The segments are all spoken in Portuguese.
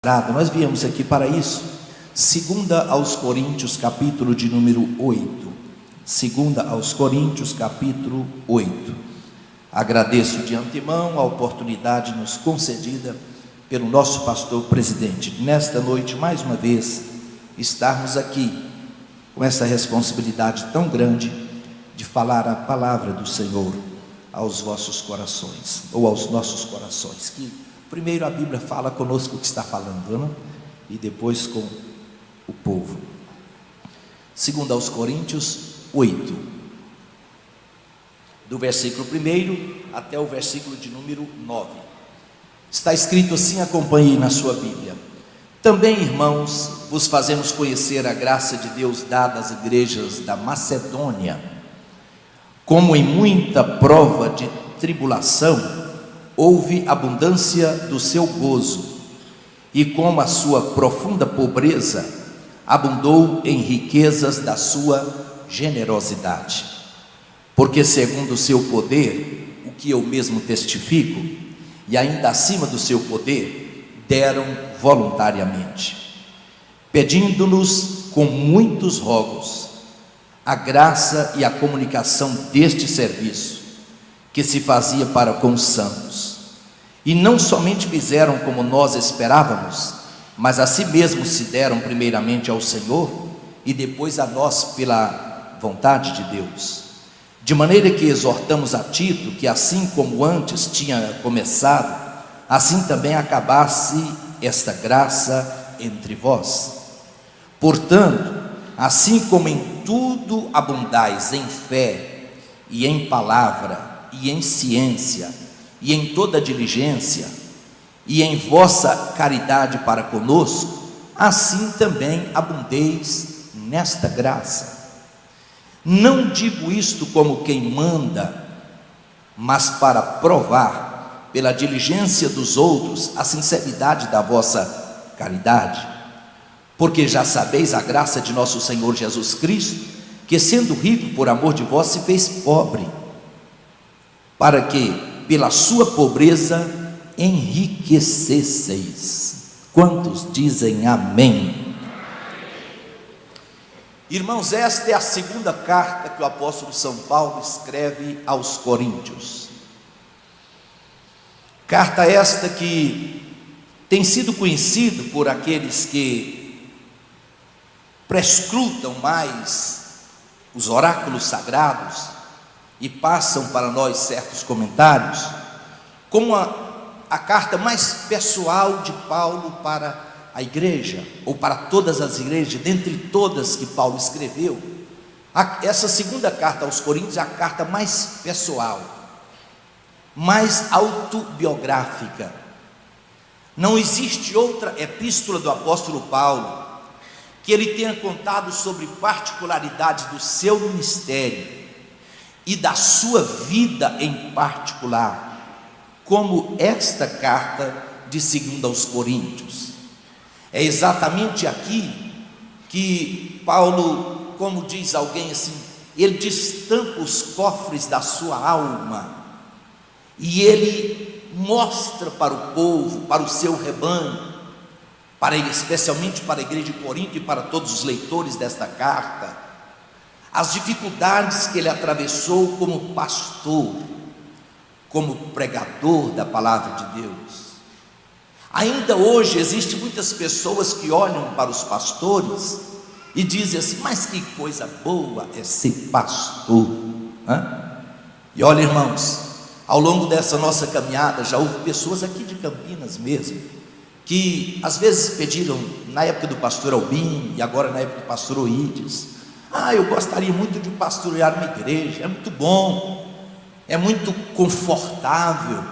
Nós viemos aqui para isso. Segunda aos Coríntios, capítulo de número 8. Segunda aos Coríntios, capítulo 8. Agradeço de antemão a oportunidade nos concedida pelo nosso pastor presidente, nesta noite, mais uma vez, estarmos aqui com essa responsabilidade tão grande de falar a palavra do Senhor aos vossos corações, ou aos nossos corações, que primeiro a Bíblia fala conosco o que está falando, não? E depois com o povo. Segundo aos Coríntios 8, do versículo 1 até o versículo de número 9, está escrito assim, acompanhe na sua Bíblia: também, irmãos, vos fazemos conhecer a graça de Deus dada às igrejas da Macedônia. Como em muita prova de tribulação houve abundância do seu gozo, e como a sua profunda pobreza abundou em riquezas da sua generosidade. Porque segundo o seu poder, o que eu mesmo testifico, e ainda acima do seu poder, deram voluntariamente, pedindo-nos com muitos rogos a graça e a comunicação deste serviço, que se fazia para com os santos. E não somente fizeram como nós esperávamos, mas a si mesmos se deram primeiramente ao Senhor, e depois a nós pela vontade de Deus. De maneira que exortamos a Tito, que assim como antes tinha começado, assim também acabasse esta graça entre vós. Portanto, assim como em tudo abundais em fé, e em palavra, e em ciência, e em toda diligência, e em vossa caridade para conosco, assim também abundeis nesta graça. Não digo isto como quem manda, mas para provar, pela diligência dos outros, a sinceridade da vossa caridade. Porque já sabeis a graça de nosso Senhor Jesus Cristo, que sendo rico por amor de vós se fez pobre, para que pela sua pobreza enriquecesseis. Quantos dizem amém? Irmãos, esta é a segunda carta que o apóstolo São Paulo escreve aos Coríntios. Carta esta que tem sido conhecido por aqueles que prescrutam mais os oráculos sagrados e passam para nós certos comentários, como a carta mais pessoal de Paulo para a igreja, ou para todas as igrejas, dentre todas que Paulo escreveu. Essa segunda carta aos Coríntios é a carta mais pessoal, mais autobiográfica. Não existe outra epístola do apóstolo Paulo que ele tenha contado sobre particularidades do seu ministério e da sua vida em particular, como esta carta de 2 aos Coríntios. É exatamente aqui que Paulo, como diz alguém assim, ele destampa os cofres da sua alma, e ele mostra para o povo, para o seu rebanho, especialmente para a igreja de Corinto e para todos os leitores desta carta, as dificuldades que ele atravessou como pastor, como pregador da palavra de Deus. Ainda hoje existem muitas pessoas que olham para os pastores e dizem assim: mas que coisa boa é ser pastor, E olha, irmãos, ao longo dessa nossa caminhada já houve pessoas aqui de Campinas mesmo, que às vezes pediram, na época do pastor Albino e agora na época do pastor Oídes: eu gostaria muito de pastorear uma igreja, é muito bom, é muito confortável.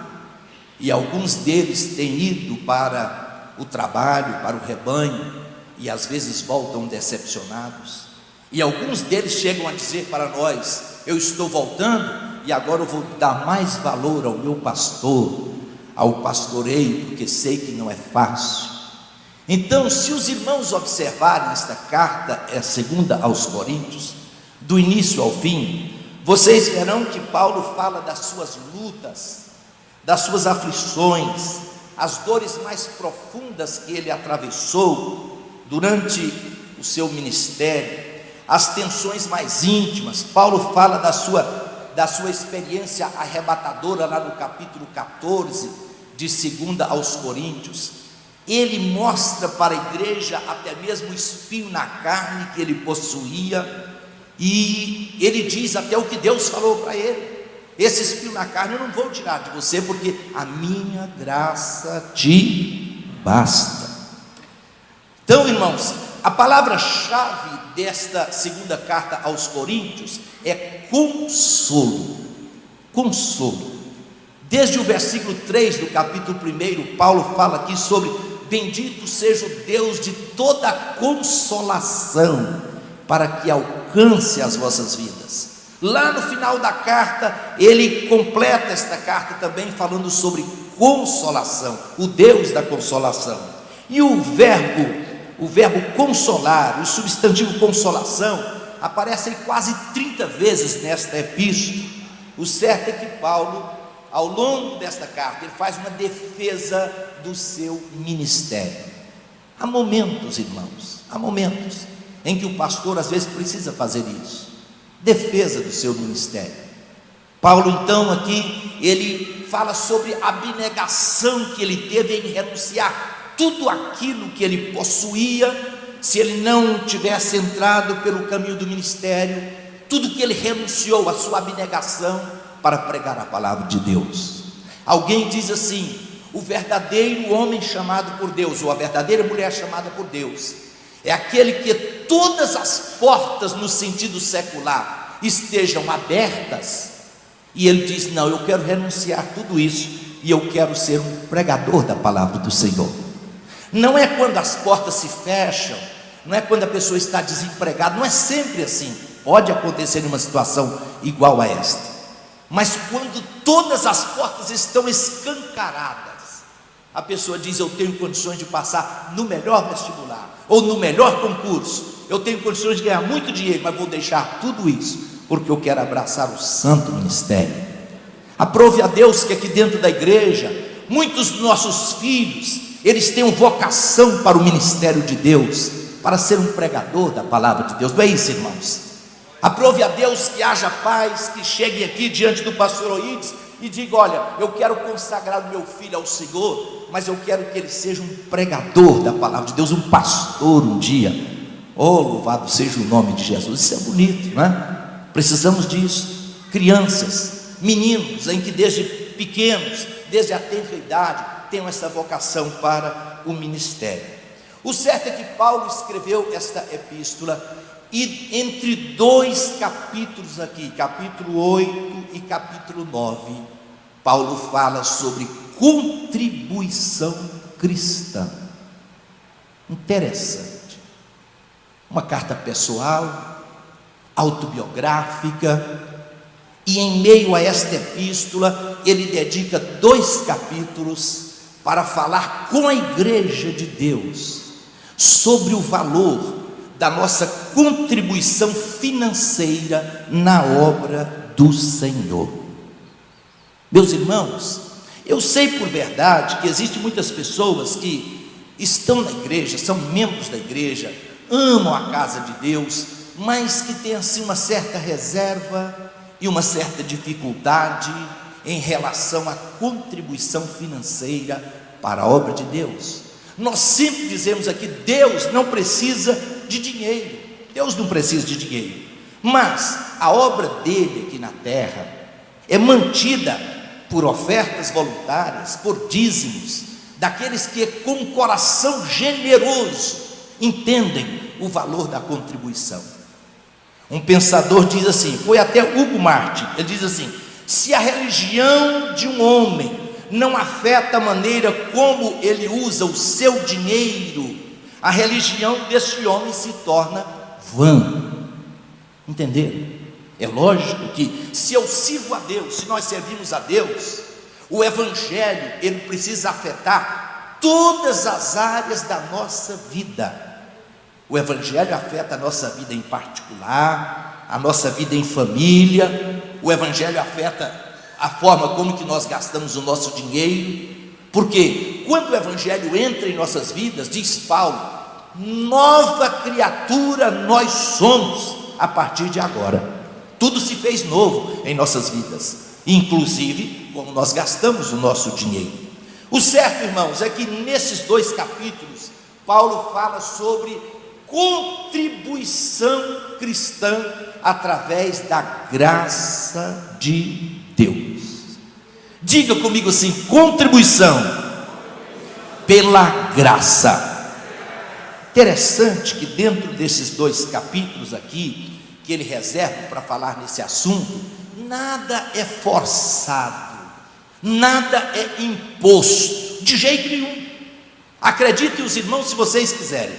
E alguns deles têm ido para o trabalho, para o rebanho, e às vezes voltam decepcionados. E alguns deles chegam a dizer para nós: eu estou voltando e agora eu vou dar mais valor ao meu pastor, ao pastoreio, porque sei que não é fácil. Então, se os irmãos observarem esta carta, é a segunda aos Coríntios, do início ao fim, vocês verão que Paulo fala das suas lutas, das suas aflições, as dores mais profundas que ele atravessou durante o seu ministério, as tensões mais íntimas. Paulo fala da sua experiência arrebatadora lá no capítulo 14 de 2 aos Coríntios. Ele mostra para a igreja até mesmo o espinho na carne que ele possuía, e ele diz até o que Deus falou para ele: esse espinho na carne eu não vou tirar de você, porque a minha graça te basta. Então, irmãos, a palavra-chave desta segunda carta aos Coríntios é consolo. Consolo. Desde o versículo 3 do capítulo 1, Paulo fala aqui sobre: bendito seja o Deus de toda consolação, para que alcance as vossas vidas. Lá no final da carta, ele completa esta carta também falando sobre consolação, o Deus da consolação. E o verbo consolar, o substantivo consolação, aparece quase 30 vezes nesta epístola. O certo é que Paulo, ao longo desta carta, ele faz uma defesa do seu ministério. Há momentos, irmãos, há momentos em que o pastor às vezes precisa fazer isso, defesa do seu ministério. Paulo então aqui, ele fala sobre a abnegação que ele teve em renunciar tudo aquilo que ele possuía, se ele não tivesse entrado pelo caminho do ministério, tudo que ele renunciou, a sua abnegação, para pregar a palavra de Deus. Alguém diz assim: o verdadeiro homem chamado por Deus, ou a verdadeira mulher chamada por Deus, é aquele que todas as portas no sentido secular estejam abertas, e ele diz: não, eu quero renunciar tudo isso, e eu quero ser um pregador da palavra do Senhor. Não é quando as portas se fecham, não é quando a pessoa está desempregada, não é sempre assim. Pode acontecer em uma situação igual a esta, mas quando todas as portas estão escancaradas, a pessoa diz: eu tenho condições de passar no melhor vestibular, ou no melhor concurso, eu tenho condições de ganhar muito dinheiro, mas vou deixar tudo isso, porque eu quero abraçar o santo ministério. Aprove a Deus que aqui dentro da igreja, muitos dos nossos filhos, eles têm vocação para o ministério de Deus, para ser um pregador da palavra de Deus. Não é isso, irmãos? Aprove a Deus que haja pais que cheguem aqui diante do pastor Oídes e digam: olha, eu quero consagrar o meu filho ao Senhor, mas eu quero que ele seja um pregador da palavra de Deus, um pastor um dia. Oh, louvado seja o nome de Jesus. Isso é bonito, não é? Precisamos disso. Crianças, meninos, em que desde pequenos, desde a tenra idade, tenham essa vocação para o ministério. O certo é que Paulo escreveu esta epístola, e entre dois capítulos aqui, capítulo 8 e capítulo 9, Paulo fala sobre contribuição cristã. Interessante. Uma carta pessoal, autobiográfica, e em meio a esta epístola, ele dedica 2 capítulos para falar com a igreja de Deus sobre o valor da nossa contribuição financeira na obra do Senhor. Meus irmãos, eu sei por verdade que existem muitas pessoas que estão na igreja, são membros da igreja, amam a casa de Deus, mas que têm assim uma certa reserva e uma certa dificuldade em relação à contribuição financeira para a obra de Deus. Nós sempre dizemos aqui: Deus não precisa de dinheiro, Deus não precisa de dinheiro, mas a obra dele aqui na terra é mantida por ofertas voluntárias, por dízimos, daqueles que com um coração generoso entendem o valor da contribuição. Um pensador diz assim, foi até Hugo Martin, ele diz assim: se a religião de um homem não afeta a maneira como ele usa o seu dinheiro, a religião desse homem se torna vã. Entenderam? É lógico que se eu sirvo a Deus, se nós servimos a Deus, o evangelho ele precisa afetar todas as áreas da nossa vida. O evangelho afeta a nossa vida em particular, a nossa vida em família. O evangelho afeta a forma como que nós gastamos o nosso dinheiro. Porque quando o Evangelho entra em nossas vidas, diz Paulo, nova criatura nós somos a partir de agora. Tudo se fez novo em nossas vidas, inclusive como nós gastamos o nosso dinheiro. O certo, irmãos, é que nesses 2 capítulos, Paulo fala sobre contribuição cristã através da graça de Deus. Diga comigo assim: contribuição pela graça. Interessante que dentro desses 2 capítulos aqui, que ele reserva para falar nesse assunto, nada é forçado, nada é imposto, de jeito nenhum. Acreditem os irmãos se vocês quiserem.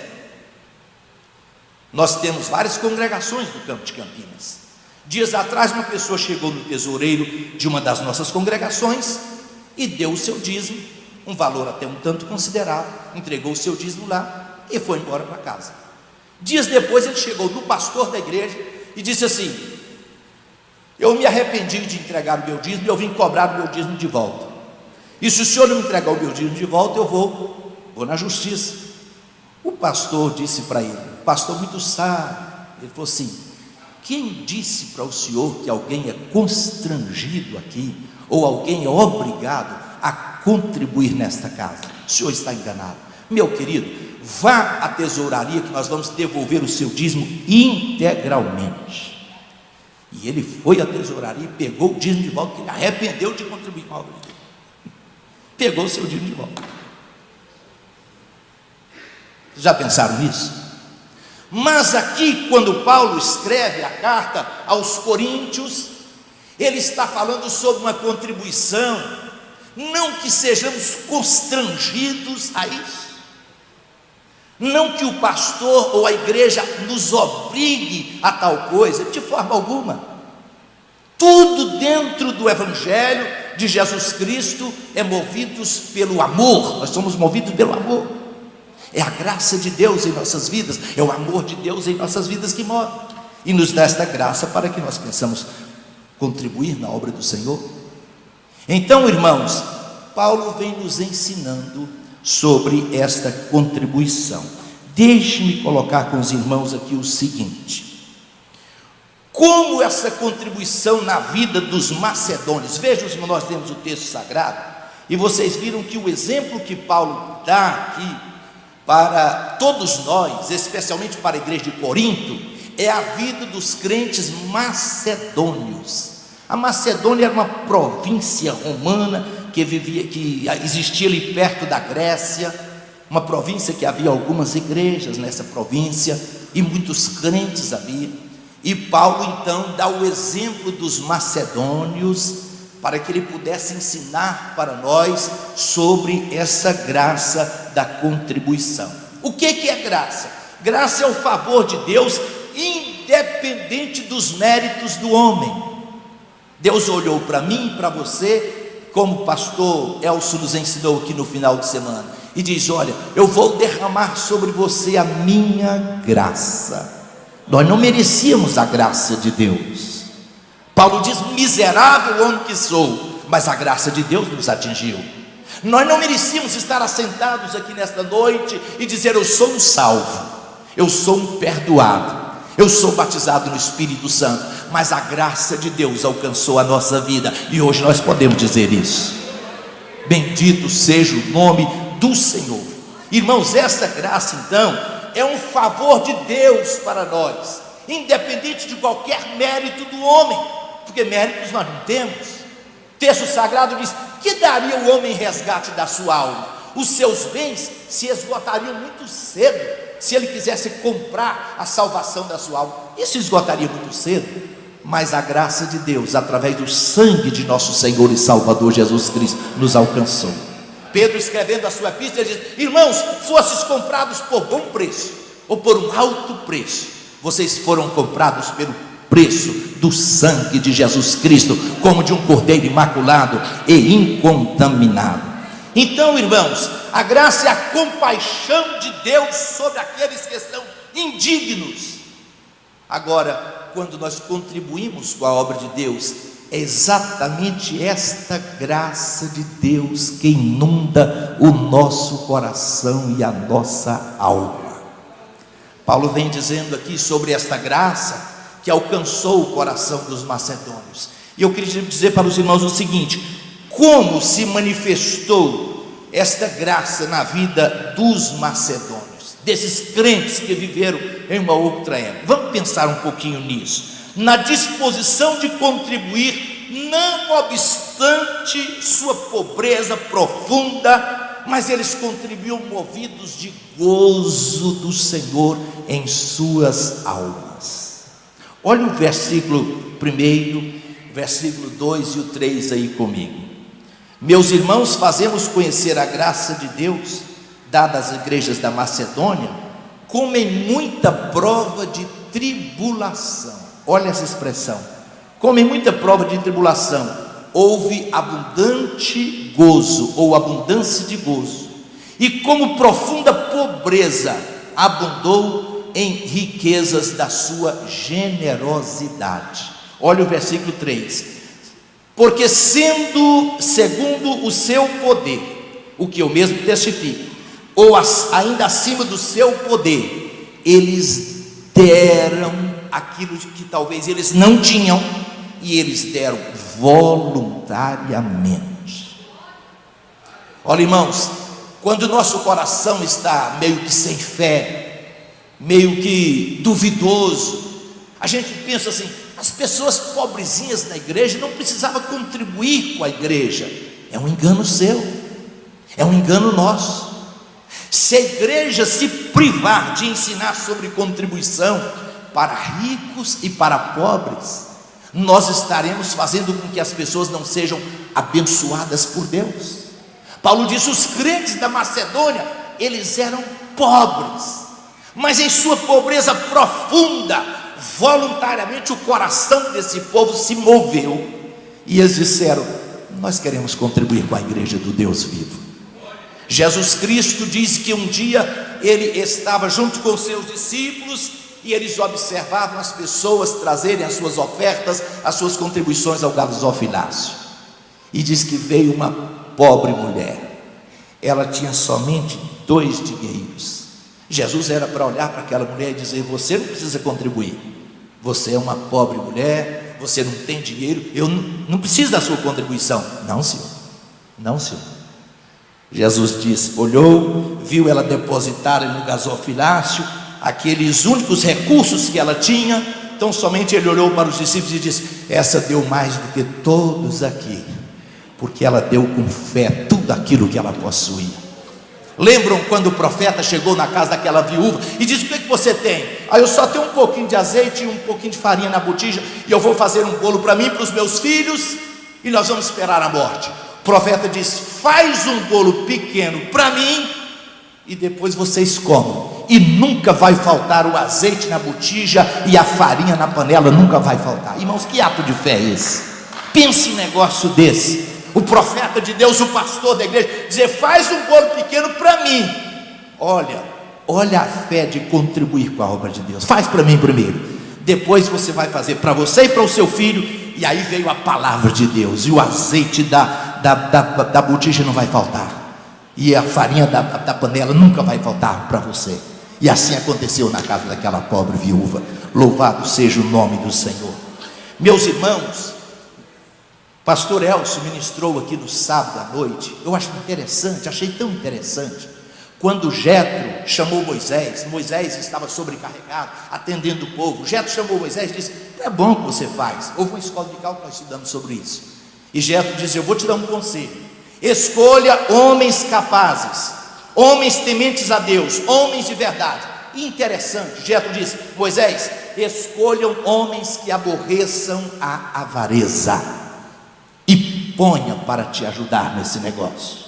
Nós temos várias congregações no campo de Campinas. Dias atrás uma pessoa chegou no tesoureiro de uma das nossas congregações e deu o seu dízimo, um valor até um tanto considerável, entregou o seu dízimo lá e foi embora para casa. Dias depois ele chegou no pastor da igreja e disse assim: eu me arrependi de entregar o meu dízimo e eu vim cobrar o meu dízimo de volta. E se o senhor não me entregar o meu dízimo de volta, eu vou na justiça. O pastor disse para ele, pastor muito sábio, ele falou assim: quem disse para o senhor que alguém é constrangido aqui, ou alguém é obrigado a contribuir nesta casa? O senhor está enganado. Meu querido, vá à tesouraria que nós vamos devolver o seu dízimo integralmente. E ele foi à tesouraria e pegou o dízimo de volta, porque ele arrependeu de contribuir com a obra de Deus. Pegou o seu dízimo de volta. Vocês já pensaram nisso? Mas aqui, quando Paulo escreve a carta aos Coríntios, ele está falando sobre uma contribuição, não que sejamos constrangidos a isso, não que o pastor ou a igreja nos obrigue a tal coisa, de forma alguma. Tudo dentro do Evangelho de Jesus Cristo é movidos pelo amor. Nós somos movidos pelo amor. É a graça de Deus em nossas vidas, é o amor de Deus em nossas vidas que move e nos dá esta graça para que nós possamos contribuir na obra do Senhor. Então, irmãos, Paulo vem nos ensinando sobre esta contribuição. Deixe-me colocar com os irmãos aqui o seguinte: como essa contribuição na vida dos macedônios. Vejam, nós temos o texto sagrado e vocês viram que o exemplo que Paulo dá aqui para todos nós, especialmente para a igreja de Corinto, é a vida dos crentes macedônios. A Macedônia era uma província romana que existia ali perto da Grécia, uma província que havia algumas igrejas nessa província e muitos crentes havia. E Paulo então dá o exemplo dos macedônios para que ele pudesse ensinar para nós sobre essa graça da contribuição. O que é graça? Graça é o favor de Deus, independente dos méritos do homem. Deus olhou para mim e para você, como o pastor Elcio nos ensinou aqui no final de semana, e diz: olha, eu vou derramar sobre você a minha graça. Nós não merecíamos a graça de Deus. Paulo diz: miserável homem que sou, mas a graça de Deus nos atingiu. Nós não merecíamos estar assentados aqui nesta noite e dizer: eu sou um salvo, eu sou um perdoado, eu sou batizado no Espírito Santo, mas a graça de Deus alcançou a nossa vida e hoje nós podemos dizer isso. Bendito seja o nome do Senhor. Irmãos, essa graça então é um favor de Deus para nós, independente de qualquer mérito do homem, porque méritos nós não temos. O texto sagrado diz: que daria o homem em resgate da sua alma? Os seus bens se esgotariam muito cedo, se ele quisesse comprar a salvação da sua alma, isso esgotaria muito cedo. Mas a graça de Deus, através do sangue de nosso Senhor e Salvador Jesus Cristo, nos alcançou. Pedro, escrevendo a sua epístola, diz: irmãos, fostes comprados por bom preço, ou por um alto preço, vocês foram comprados pelo preço do sangue de Jesus Cristo, como de um cordeiro imaculado e incontaminado. Então, irmãos, a graça é a compaixão de Deus sobre aqueles que estão indignos. Agora, quando nós contribuímos com a obra de Deus, é exatamente esta graça de Deus que inunda o nosso coração e a nossa alma. Paulo vem dizendo aqui sobre esta graça que alcançou o coração dos macedônios. E eu queria dizer para os irmãos o seguinte: como se manifestou esta graça na vida dos macedônios, desses crentes que viveram em uma outra época? Vamos pensar um pouquinho nisso. Na disposição de contribuir, não obstante sua pobreza profunda, mas eles contribuíam movidos de gozo do Senhor em suas almas. Olha o versículo 1, versículo 2 e o 3 aí comigo. Meus irmãos, fazemos conhecer a graça de Deus dada às igrejas da Macedônia, como em muita prova de tribulação. Olha essa expressão, como em muita prova de tribulação, houve abundante gozo, ou abundância de gozo, e como profunda pobreza, abundou em riquezas da sua generosidade. Olha o versículo 3: porque sendo segundo o seu poder, o que eu mesmo testifico, ou ainda acima do seu poder, eles deram aquilo que talvez eles não tinham, e eles deram voluntariamente. Olha, irmãos, quando o nosso coração está meio que sem fé, meio que duvidoso, a gente pensa assim: as pessoas pobrezinhas na igreja não precisavam contribuir com a igreja. É um engano seu, é um engano nosso. Se a igreja se privar de ensinar sobre contribuição para ricos e para pobres, nós estaremos fazendo com que as pessoas não sejam abençoadas por Deus. Paulo disse: os crentes da Macedônia, eles eram pobres, mas em sua pobreza profunda, voluntariamente o coração desse povo se moveu, e eles disseram: nós queremos contribuir com a igreja do Deus vivo. Jesus Cristo diz que um dia ele estava junto com os seus discípulos, e eles observavam as pessoas trazerem as suas ofertas, as suas contribuições ao gasofilácio, e diz que veio uma pobre mulher, ela tinha somente 2 dinheiros. Jesus era para olhar para aquela mulher e dizer: você não precisa contribuir, você é uma pobre mulher, você não tem dinheiro, eu não preciso da sua contribuição. Não, Senhor, não, Senhor. Jesus disse, olhou, viu ela depositar no gasofilácio aqueles únicos recursos que ela tinha. Então somente ele olhou para os discípulos e disse: essa deu mais do que todos aqui, porque ela deu com fé tudo aquilo que ela possuía. Lembram quando o profeta chegou na casa daquela viúva e disse: o que você tem? Eu só tenho um pouquinho de azeite e um pouquinho de farinha na botija, e eu vou fazer um bolo para mim e para os meus filhos, e nós vamos esperar a morte. O profeta disse: faz um bolo pequeno para mim, e depois vocês comem, e nunca vai faltar o azeite na botija e a farinha na panela, nunca vai faltar. Irmãos, que ato de fé é esse? Pense em um negócio desse. O profeta de Deus, o pastor da igreja, dizer: faz um bolo pequeno para mim. Olha a fé de contribuir com a obra de Deus. Faz para mim primeiro, depois você vai fazer para você e para o seu filho. E aí veio a palavra de Deus, e o azeite da botija não vai faltar, e a farinha da panela nunca vai faltar para você. E assim aconteceu na casa daquela pobre viúva. Louvado seja o nome do Senhor. Meus irmãos, pastor Elcio ministrou aqui no sábado à noite. Eu acho interessante, achei tão interessante, quando Jetro chamou Moisés. Moisés estava sobrecarregado, atendendo o povo. Jetro chamou Moisés e disse: é bom o que você faz. Houve uma escola de cálculo que nós estudamos sobre isso. E Jetro disse: eu vou te dar um conselho. Escolha homens capazes, homens tementes a Deus, homens de verdade. Interessante, Jetro disse: Moisés, escolham homens que aborreçam a avareza e ponha para te ajudar nesse negócio.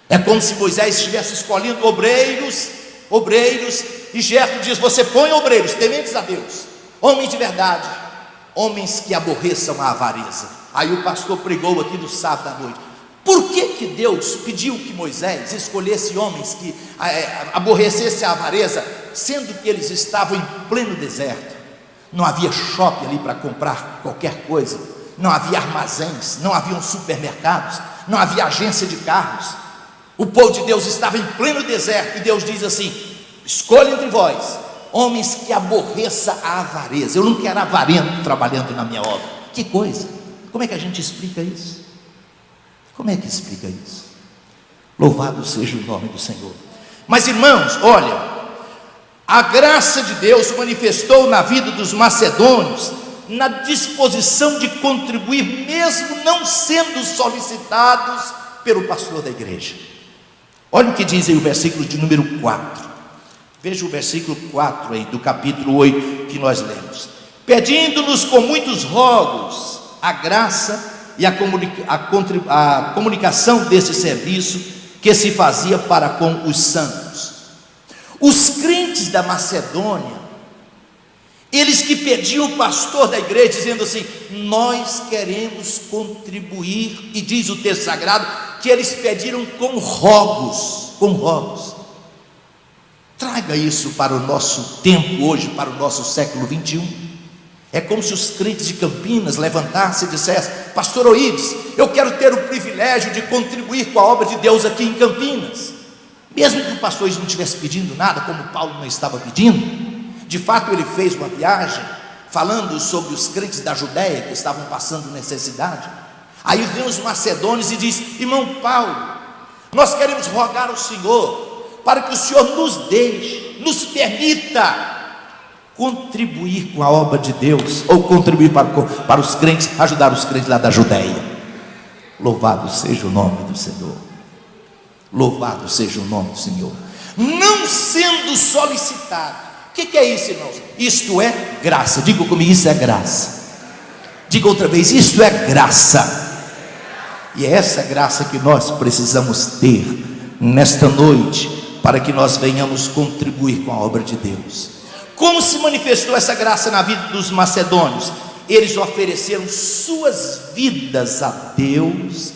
É como se Moisés estivesse escolhendo obreiros, e Jetro diz: você põe obreiros tementes a Deus, homens de verdade, homens que aborreçam a avareza. Aí o pastor pregou aqui no sábado à noite. Por que Deus pediu que Moisés escolhesse homens que aborrecessem a avareza, sendo que eles estavam em pleno deserto? Não havia shopping ali para comprar qualquer coisa, não havia armazéns, não haviam supermercados, não havia agência de carros. O povo de Deus estava em pleno deserto, e Deus diz assim: escolha entre vós homens que aborreça a avareza. Eu não quero avarento trabalhando na minha obra. Que coisa! Como é que a gente explica isso? Como é que explica isso? Louvado seja o nome do Senhor. Mas irmãos, olha, a graça de Deus manifestou na vida dos macedônios, na disposição de contribuir, mesmo não sendo solicitados pelo pastor da igreja. Olha o que diz aí o versículo de número 4. Veja o versículo 4 aí do capítulo 8 que nós lemos: pedindo-nos com muitos rogos a graça e a comunicação desse serviço que se fazia para com os santos. Os crentes da Macedônia, eles que pediam o pastor da igreja, dizendo assim: nós queremos contribuir, e diz o texto sagrado que eles pediram com rogos, com rogos. Traga isso para o nosso tempo hoje, para o nosso século 21. É como se os crentes de Campinas levantassem e dissessem: pastor Oídes, eu quero ter o privilégio de contribuir com a obra de Deus aqui em Campinas. Mesmo que o pastor não estivesse pedindo nada, como Paulo não estava pedindo. De fato, ele fez uma viagem falando sobre os crentes da Judéia que estavam passando necessidade. Aí vem os macedônios e diz: irmão Paulo, nós queremos rogar ao Senhor para que o Senhor nos deixe, nos permita contribuir com a obra de Deus, ou contribuir para os crentes, ajudar os crentes lá da Judéia. Louvado seja o nome do Senhor. Louvado seja o nome do Senhor. Não sendo solicitado. O que é isso, irmãos? Isto é graça. Diga comigo: isso é graça. Diga outra vez: isto é graça. E é essa graça que nós precisamos ter nesta noite, para que nós venhamos contribuir com a obra de Deus. Como se manifestou essa graça na vida dos macedônios? Eles ofereceram suas vidas a Deus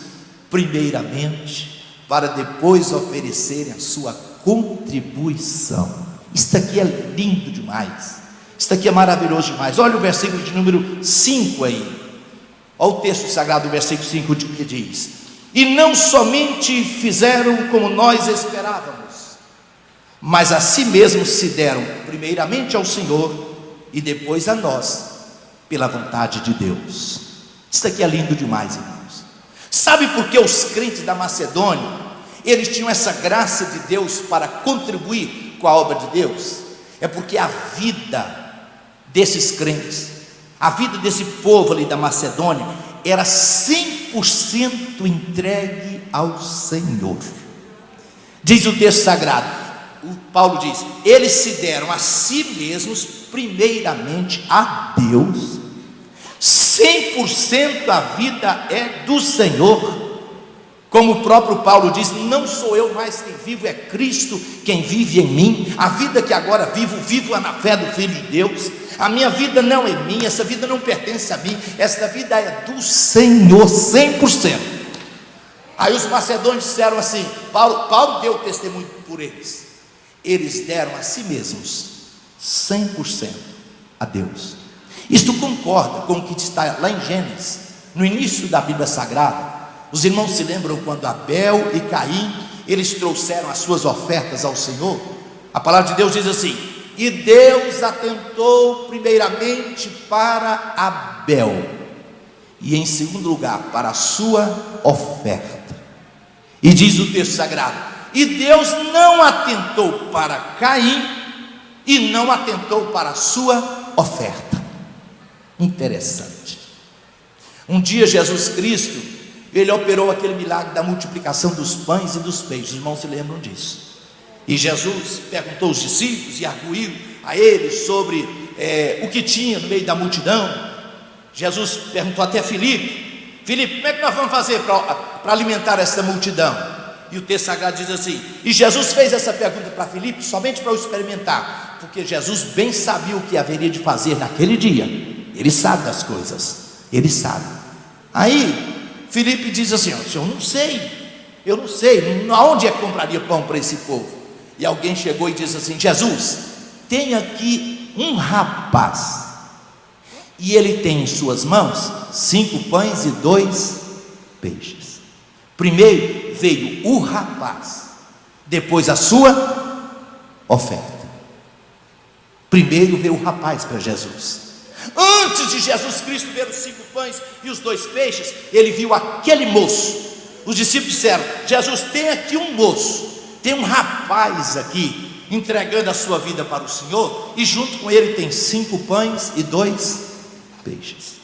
primeiramente, para depois oferecerem a sua contribuição. Isso aqui é lindo demais, isso aqui é maravilhoso demais. Olha o versículo de número 5 aí. Olha o texto sagrado do versículo 5 que diz: e não somente fizeram como nós esperávamos, mas a si mesmos se deram primeiramente ao Senhor e depois a nós, pela vontade de Deus. Isso aqui é lindo demais, irmãos. Sabe por que os crentes da Macedônia, eles tinham essa graça de Deus para contribuir com a obra de Deus? É porque a vida desses crentes, a vida desse povo ali da Macedônia, era 100% entregue ao Senhor. Diz o texto sagrado, o Paulo diz: eles se deram a si mesmos primeiramente a Deus. 100% a vida é do Senhor. Como o próprio Paulo diz: não sou eu mais quem vivo, é Cristo quem vive em mim. A vida que agora vivo, vivo na fé do Filho de Deus. A minha vida não é minha, essa vida não pertence a mim, essa vida é do Senhor, 100%. Aí os macedônios disseram assim, Paulo deu testemunho por eles. Eles deram a si mesmos 100% a Deus. Isto concorda com o que está lá em Gênesis, no início da Bíblia Sagrada. Os irmãos se lembram quando Abel e Caim, eles trouxeram as suas ofertas ao Senhor? A palavra de Deus diz assim: e Deus atentou primeiramente para Abel, e em segundo lugar para a sua oferta. E diz o texto sagrado: e Deus não atentou para Caim, e não atentou para a sua oferta. Interessante. Um dia Jesus Cristo, ele operou aquele milagre da multiplicação dos pães e dos peixes. Os irmãos se lembram disso? E Jesus perguntou aos discípulos e arguiu a eles sobre o que tinha no meio da multidão. Jesus perguntou até a Filipe: Filipe, como é que nós vamos fazer para alimentar essa multidão? E o texto sagrado diz assim: e Jesus fez essa pergunta para Filipe somente para o experimentar, porque Jesus bem sabia o que haveria de fazer naquele dia. Ele sabe das coisas, ele sabe. Aí Filipe diz assim: eu não sei aonde é que compraria pão para esse povo. E alguém chegou e disse assim: Jesus, tem aqui um rapaz, E ele tem em suas mãos 5 pães e 2 peixes. Primeiro veio o rapaz, depois a sua oferta. Primeiro veio o rapaz para Jesus. Antes de Jesus Cristo ver os 5 pães e os 2 peixes, ele viu aquele moço. Os discípulos disseram: Jesus, tem aqui um moço, tem um rapaz aqui, entregando a sua vida para o Senhor, e junto com ele tem 5 pães e 2 peixes.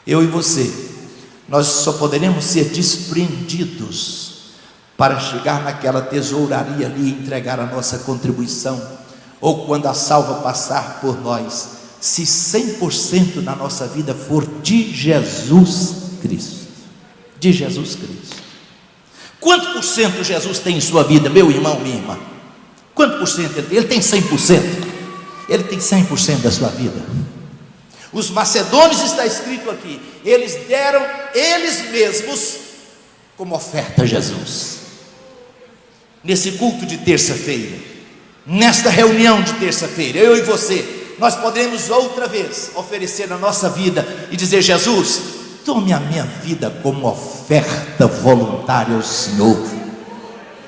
Eu e você, nós só poderemos ser desprendidos para chegar naquela tesouraria ali e entregar a nossa contribuição, ou quando a salva passar por nós, se 100% na nossa vida for de Jesus Cristo. De Jesus Cristo. Quanto por cento Jesus tem em sua vida, meu irmão, minha irmã? Quanto por cento ele tem? Ele tem 100%. Ele tem 100% da sua vida. Os macedônios, está escrito aqui, eles deram eles mesmos como oferta a Jesus. Nesse culto de terça-feira, nesta reunião de terça-feira, eu e você, nós podemos outra vez oferecer a nossa vida e dizer: Jesus, tome a minha vida como oferta voluntária ao Senhor.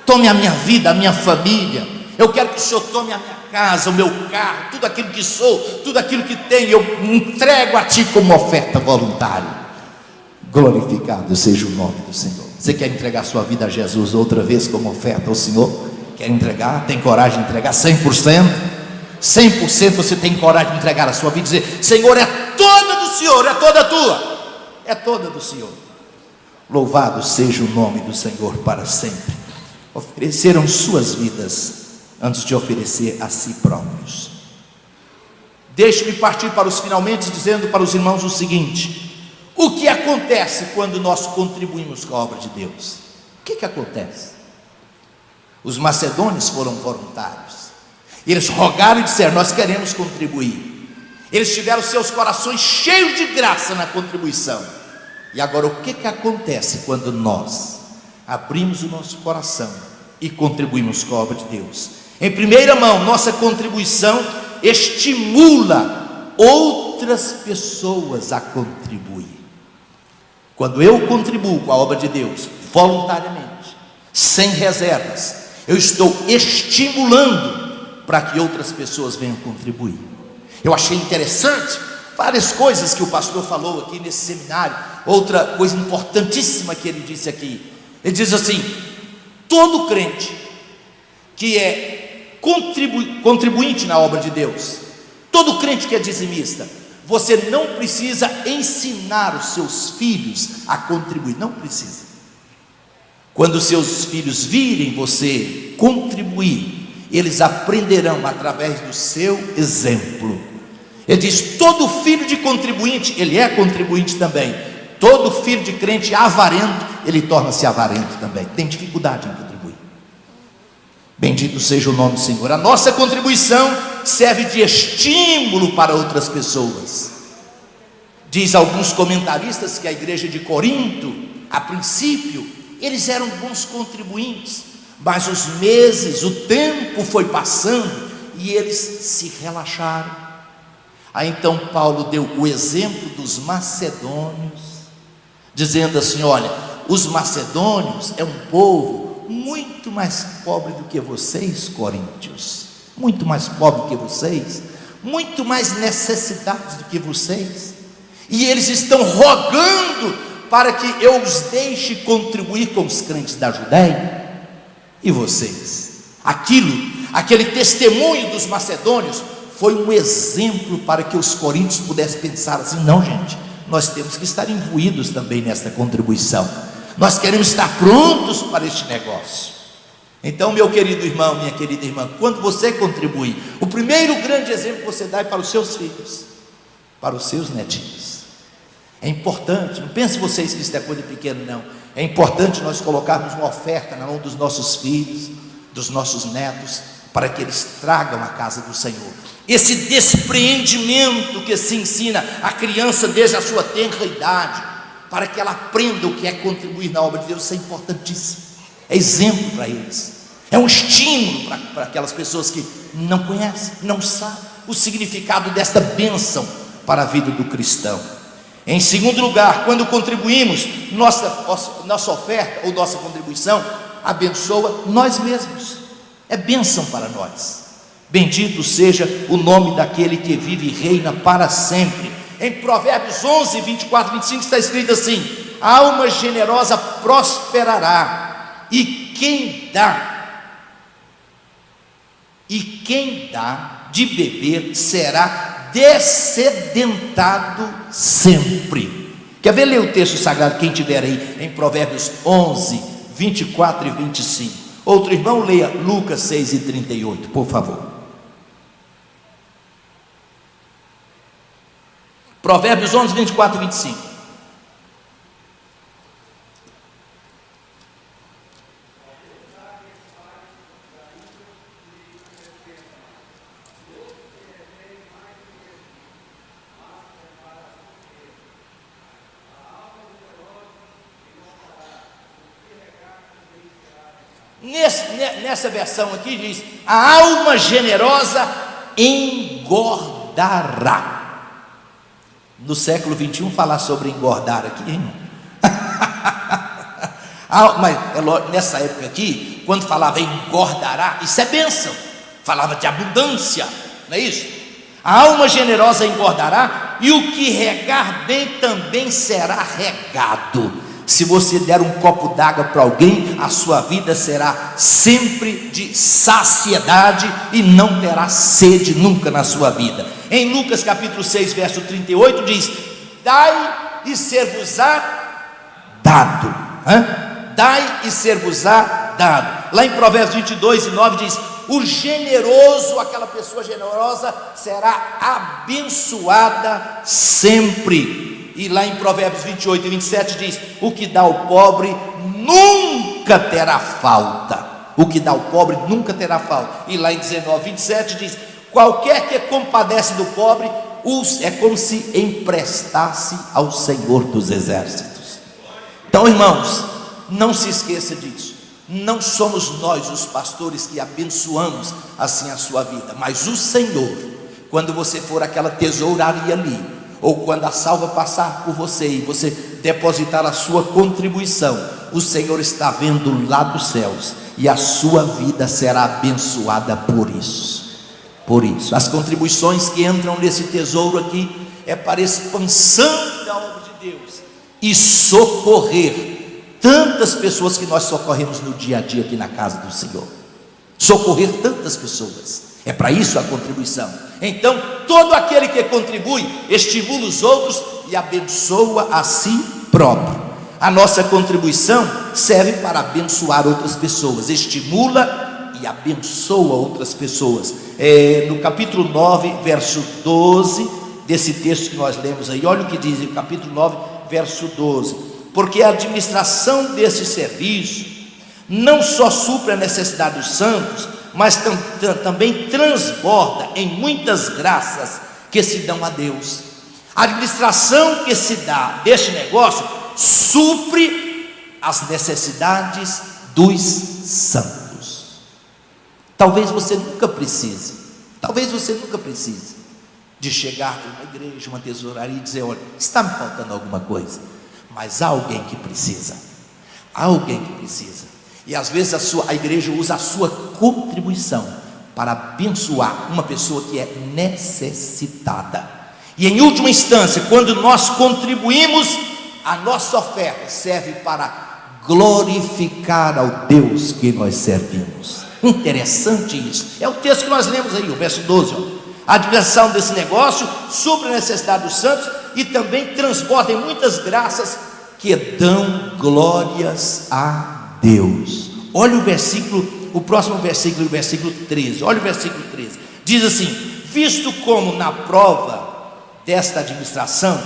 Tome a minha vida, a minha família. Eu quero que o Senhor tome a minha casa, o meu carro, tudo aquilo que sou, tudo aquilo que tenho, eu entrego a Ti como oferta voluntária. Glorificado seja o nome do Senhor. Você quer entregar sua vida a Jesus outra vez como oferta ao Senhor? Quer entregar? Tem coragem de entregar 100%? 100% você tem coragem de entregar a sua vida e dizer: Senhor, é toda do Senhor, é toda tua, é toda do Senhor. Louvado seja o nome do Senhor para sempre. Ofereceram suas vidas antes de oferecer a si próprios. Deixe-me partir para os finalmente, dizendo para os irmãos o seguinte: o que acontece quando nós contribuímos com a obra de Deus? O que acontece? Os macedônios foram voluntários. Eles rogaram e disseram: nós queremos contribuir. Eles tiveram seus corações cheios de graça na contribuição. E agora, o que acontece quando nós abrimos o nosso coração e contribuímos com a obra de Deus? Em primeira mão, nossa contribuição estimula outras pessoas a contribuir. Quando eu contribuo com a obra de Deus voluntariamente, sem reservas, eu estou estimulando para que outras pessoas venham contribuir. Eu achei interessante várias coisas que o pastor falou aqui nesse seminário. Outra coisa importantíssima que ele disse aqui, ele diz assim: todo crente que é contribuinte na obra de Deus, todo crente que é dizimista, você não precisa ensinar os seus filhos a contribuir, não precisa. Quando seus filhos virem você contribuir, eles aprenderão através do seu exemplo. Ele diz: todo filho de contribuinte, ele é contribuinte também. Todo filho de crente avarento, ele torna-se avarento também, tem dificuldade em contribuir. Bendito seja o nome do Senhor. A nossa contribuição serve de estímulo para outras pessoas. Diz alguns comentaristas que a igreja de Corinto, a princípio, eles eram bons contribuintes, mas os meses, o tempo foi passando e eles se relaxaram. Aí então Paulo deu o exemplo dos macedônios, dizendo assim: olha, os macedônios é um povo muito mais pobre do que vocês, coríntios, muito mais pobre que vocês, muito mais necessitados do que vocês, e eles estão rogando para que eu os deixe contribuir com os crentes da Judéia. E vocês? Aquele testemunho dos macedônios foi um exemplo para que os coríntios pudessem pensar assim: não, gente, nós temos que estar imbuídos também nesta contribuição, nós queremos estar prontos para este negócio. Então, meu querido irmão, minha querida irmã, quando você contribui, o primeiro grande exemplo que você dá é para os seus filhos, para os seus netinhos. É importante, não pense vocês que isso é coisa pequena, não. É importante nós colocarmos uma oferta na mão dos nossos filhos, dos nossos netos, para que eles tragam a casa do Senhor. Esse despreendimento que se ensina a criança desde a sua tenra idade, para que ela aprenda o que é contribuir na obra de Deus, isso é importantíssimo. É exemplo para eles, é um estímulo para aquelas pessoas que não conhecem, não sabem. o significado desta bênção para a vida do cristão. Em segundo lugar, quando contribuímos, nossa oferta ou nossa contribuição abençoa nós mesmos, é bênção para nós. Bendito seja o nome daquele que vive e reina para sempre. Em Provérbios 11, 24 e 25 está escrito assim: a alma generosa prosperará, e quem dá de beber será dessedentado sempre. Quer ver ler o texto sagrado, quem tiver aí, em Provérbios 11, 24 e 25. Outro irmão, leia Lucas 6 e 38, por favor. Provérbios 11, 24 e 25. Nessa versão aqui diz: a alma generosa engordará. No século 21 falar sobre engordar aqui, hein? Mas nessa época aqui, quando falava engordará, isso é bênção, falava de abundância, não é isso? A alma generosa engordará, e o que regar bem também será regado. Se você der um copo d'água para alguém, a sua vida será sempre de saciedade e não terá sede nunca na sua vida. Em Lucas capítulo 6, verso 38 diz: dai e ser-vos-á dado. Dai e ser-vos-á dado. Lá em Provérbios 22 e 9 diz: o generoso, aquela pessoa generosa, será abençoada sempre. E lá em Provérbios 28 e 27 diz: o que dá ao pobre nunca terá falta. O que dá ao pobre nunca terá falta. E lá em 19, 27 diz: qualquer que compadece do pobre, é como se emprestasse ao Senhor dos exércitos. Então, irmãos, não se esqueça disso. Não somos nós os pastores que abençoamos assim a sua vida, mas o Senhor. Quando você for àquela tesouraria ali, ou quando a salva passar por você e você depositar a sua contribuição, o Senhor está vendo lá dos céus, e a sua vida será abençoada por isso. Por isso, as contribuições que entram nesse tesouro aqui é para expansão da obra de Deus e socorrer tantas pessoas que nós socorremos no dia a dia aqui na casa do Senhor. Socorrer tantas pessoas, é para isso a contribuição. Então, todo aquele que contribui, estimula os outros e abençoa a si próprio. A nossa contribuição serve para abençoar outras pessoas, estimula e abençoa outras pessoas. No capítulo 9, verso 12, desse texto que nós lemos aí, olha o que diz em capítulo 9, verso 12: porque a administração desse serviço não só supre a necessidade dos santos, mas também transborda em muitas graças que se dão a Deus. A administração que se dá deste negócio supre as necessidades dos santos. Talvez você nunca precise de chegar em uma igreja, uma tesouraria e dizer: olha, está me faltando alguma coisa. Mas há alguém que precisa, e às vezes a igreja usa a sua contribuição para abençoar uma pessoa que é necessitada. E em última instância, quando nós contribuímos, a nossa oferta serve para glorificar ao Deus que nós servimos. Interessante isso, é o texto que nós lemos aí, o verso 12, a administração desse negócio supre a necessidade dos santos e também transborda em muitas graças que dão glórias a Deus. Olha o versículo, o próximo versículo, o versículo 13. Olha o versículo 13. Diz assim: visto como na prova desta administração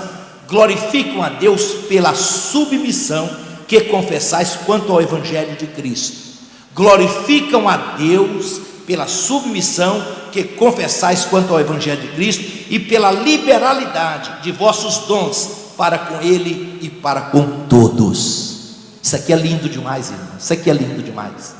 glorificam a Deus pela submissão que confessais quanto ao Evangelho de Cristo. Glorificam a Deus pela submissão que confessais quanto ao Evangelho de Cristo e pela liberalidade de vossos dons para com Ele e para com todos. Isso aqui é lindo demais, irmão. Isso aqui é lindo demais.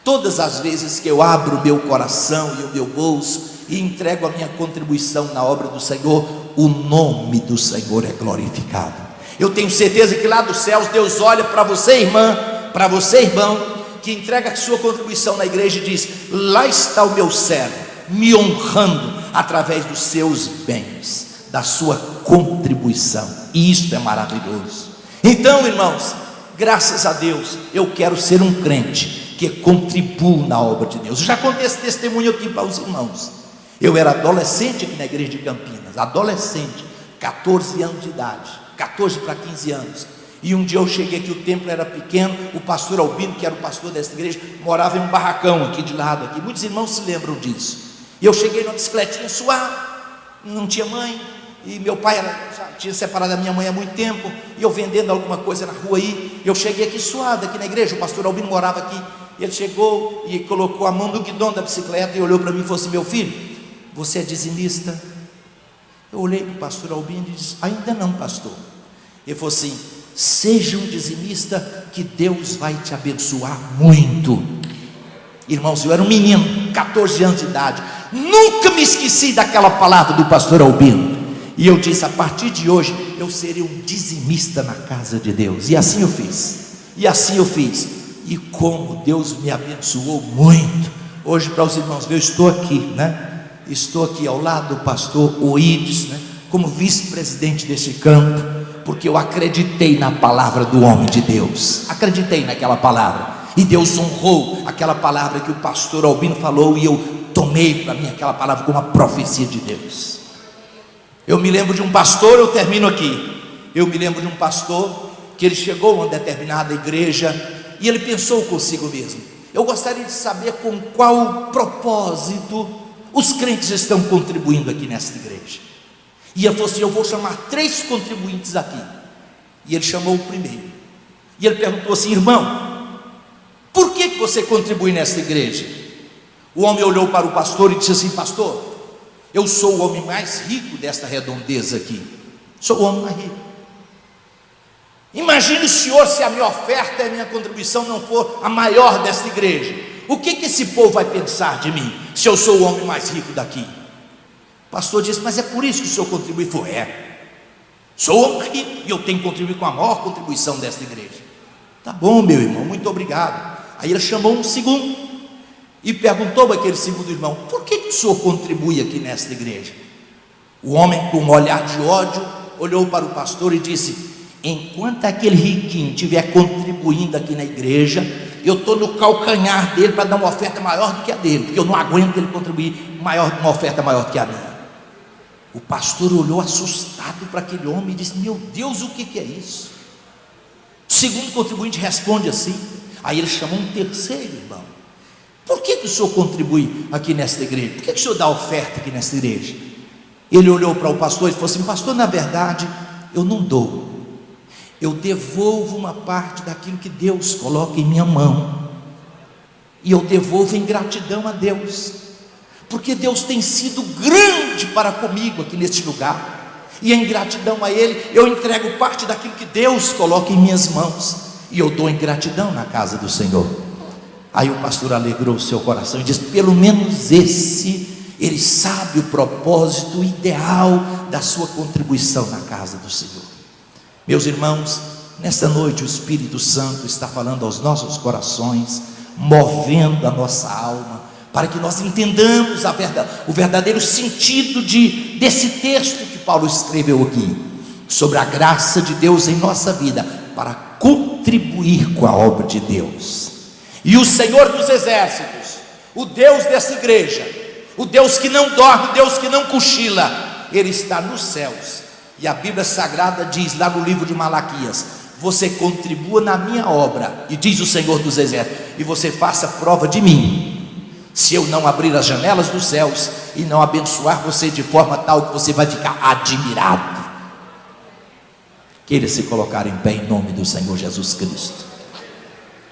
Todas as vezes que eu abro o meu coração e o meu bolso e entrego a minha contribuição na obra do Senhor, o nome do Senhor é glorificado. Eu tenho certeza que lá dos céus Deus olha para você, irmã, para você, irmão, que entrega a sua contribuição na igreja e diz: lá está o meu servo, me honrando através dos seus bens, da sua contribuição. E isso é maravilhoso. Então, irmãos, graças a Deus, eu quero ser um crente que contribua na obra de Deus. Eu já contei esse testemunho aqui para os irmãos. Eu era adolescente aqui na igreja de Campinas, adolescente, 14 anos de idade, 14 para 15 anos. E um dia eu cheguei aqui, o templo era pequeno, o pastor Albino, que era o pastor dessa igreja, morava em um barracão aqui de lado, aqui. Muitos irmãos se lembram disso. E eu cheguei numa bicicletinha suave, não tinha mãe, e meu pai já tinha separado da minha mãe há muito tempo, e eu vendendo alguma coisa na rua aí. Eu cheguei aqui suave, aqui na igreja, o pastor Albino morava aqui. Ele chegou e colocou a mão no guidão da bicicleta e olhou para mim e falou assim: meu filho, você é dizimista? Eu olhei para o pastor Albino e disse: ainda não, pastor. Ele falou assim: seja um dizimista que Deus vai te abençoar muito. Irmãos, eu era um menino, 14 anos de idade, nunca me esqueci daquela palavra do pastor Albino, e eu disse: a partir de hoje eu serei um dizimista na casa de Deus. E assim eu fiz, e como Deus me abençoou muito. Hoje, para os irmãos verem, eu estou aqui, né? Estou aqui ao lado do pastor Oides, né? Como vice-presidente desse campo, porque eu acreditei na palavra do homem de Deus, acreditei naquela palavra, e Deus honrou aquela palavra que o pastor Albino falou, e eu tomei para mim aquela palavra como uma profecia de Deus. Eu me lembro de um pastor, eu termino aqui, eu me lembro de um pastor, que ele chegou a uma determinada igreja, e ele pensou consigo mesmo: eu gostaria de saber com qual propósito os crentes estão contribuindo aqui nesta igreja. E ele falou assim: eu vou chamar 3 contribuintes aqui. E ele chamou o primeiro, e ele perguntou assim: irmão, por que você contribui nesta igreja? O homem olhou para o pastor e disse assim: pastor, eu sou o homem mais rico desta redondeza aqui, sou o homem mais rico. Imagine o senhor se a minha oferta e a minha contribuição não for a maior desta igreja. O que esse povo vai pensar de mim, se eu sou o homem mais rico daqui? O pastor disse: mas é por isso que o senhor contribui? Foi: sou homem rico e eu tenho que contribuir com a maior contribuição desta igreja. Tá bom, meu irmão, muito obrigado. Aí ele chamou um segundo e perguntou para aquele segundo irmão: por que o senhor contribui aqui nesta igreja? O homem, com um olhar de ódio, olhou para o pastor e disse: enquanto aquele riquinho estiver contribuindo aqui na igreja, eu estou no calcanhar dele para dar uma oferta maior do que a dele, porque eu não aguento ele contribuir uma oferta maior do que a minha. O pastor olhou assustado para aquele homem e disse: meu Deus, o que é isso? O segundo contribuinte responde assim. Aí ele chamou um terceiro irmão: por que o senhor contribui aqui nesta igreja? Por que o senhor dá oferta aqui nesta igreja? Ele olhou para o pastor e falou assim: pastor, na verdade eu não dou, eu devolvo uma parte daquilo que Deus coloca em minha mão, e eu devolvo em gratidão a Deus, porque Deus tem sido grande para comigo aqui neste lugar, e em gratidão a Ele, eu entrego parte daquilo que Deus coloca em minhas mãos, e eu dou em gratidão na casa do Senhor. Aí o pastor alegrou o seu coração e disse: pelo menos ele sabe o propósito ideal da sua contribuição na casa do Senhor. Meus irmãos, nesta noite o Espírito Santo está falando aos nossos corações, movendo a nossa alma, para que nós entendamos o verdadeiro sentido desse texto que Paulo escreveu aqui, sobre a graça de Deus em nossa vida, para contribuir com a obra de Deus. E o Senhor dos exércitos, o Deus dessa igreja, o Deus que não dorme, o Deus que não cochila, Ele está nos céus. E a Bíblia Sagrada diz lá no livro de Malaquias: você contribua na minha obra, e diz o Senhor dos exércitos, e você faça prova de mim, se eu não abrir as janelas dos céus e não abençoar você de forma tal que você vai ficar admirado. Queira se colocar em pé em nome do Senhor Jesus Cristo.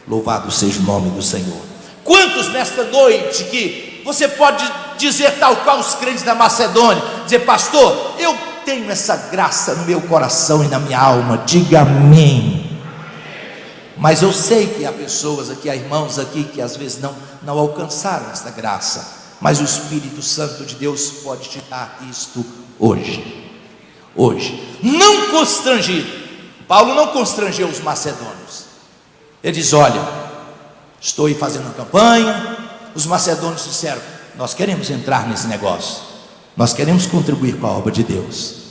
Louvado seja o nome do Senhor. Quantos nesta noite que você pode dizer tal qual os crentes da Macedônia, dizer: pastor, eu tenho essa graça no meu coração e na minha alma, diga amém. Mas eu sei que há pessoas aqui, há irmãos aqui que às vezes não alcançaram essa graça, mas o Espírito Santo de Deus pode te dar isto hoje. Não constrangido. Paulo não constrangeu os macedônios. Ele diz: olha, estou aí fazendo uma campanha. Os macedônios disseram: nós queremos entrar nesse negócio, nós queremos contribuir com a obra de Deus.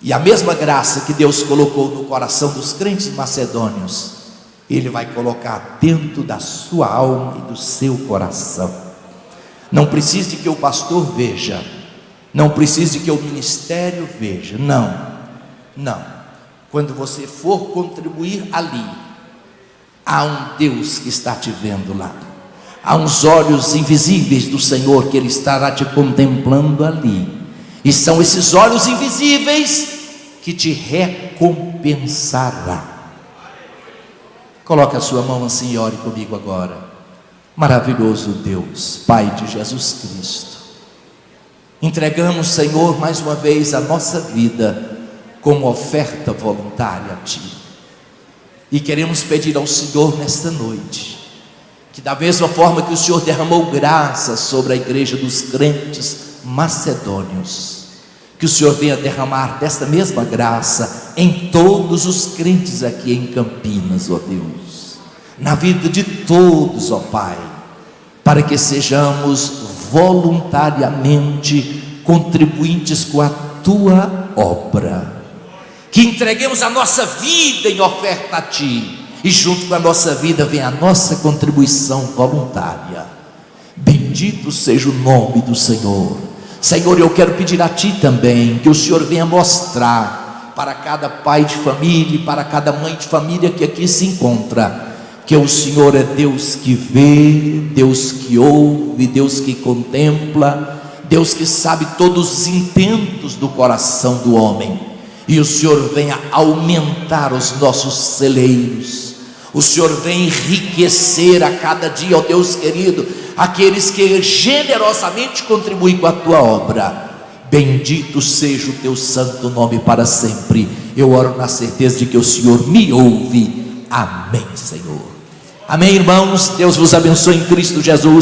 E a mesma graça que Deus colocou no coração dos crentes macedônios, Ele vai colocar dentro da sua alma e do seu coração. Não precisa que o pastor veja, não precisa que o ministério veja, não. Quando você for contribuir ali, há um Deus que está te vendo lá, há uns olhos invisíveis do Senhor que Ele estará te contemplando ali, e são esses olhos invisíveis que te recompensará. Coloque a sua mão assim e ore comigo agora. Maravilhoso Deus, Pai de Jesus Cristo, entregamos, Senhor, mais uma vez a nossa vida como oferta voluntária a Ti, e queremos pedir ao Senhor nesta noite, que da mesma forma que o Senhor derramou graça sobre a igreja dos crentes macedônios, que o Senhor venha derramar desta mesma graça em todos os crentes aqui em Campinas, ó Deus, na vida de todos, ó Pai, para que sejamos voluntariamente contribuintes com a Tua obra, que entreguemos a nossa vida em oferta a Ti, e junto com a nossa vida vem a nossa contribuição voluntária. Bendito seja o nome do Senhor. Senhor, eu quero pedir a Ti também, que o Senhor venha mostrar para cada pai de família, para cada mãe de família que aqui se encontra, que o Senhor é Deus que vê, Deus que ouve, Deus que contempla, Deus que sabe todos os intentos do coração do homem, e o Senhor venha aumentar os nossos celeiros, o Senhor vem enriquecer a cada dia, ó Deus querido, aqueles que generosamente contribuem com a Tua obra. Bendito seja o Teu santo nome para sempre. Eu oro na certeza de que o Senhor me ouve. Amém, Senhor. Amém, irmãos. Deus vos abençoe em Cristo Jesus.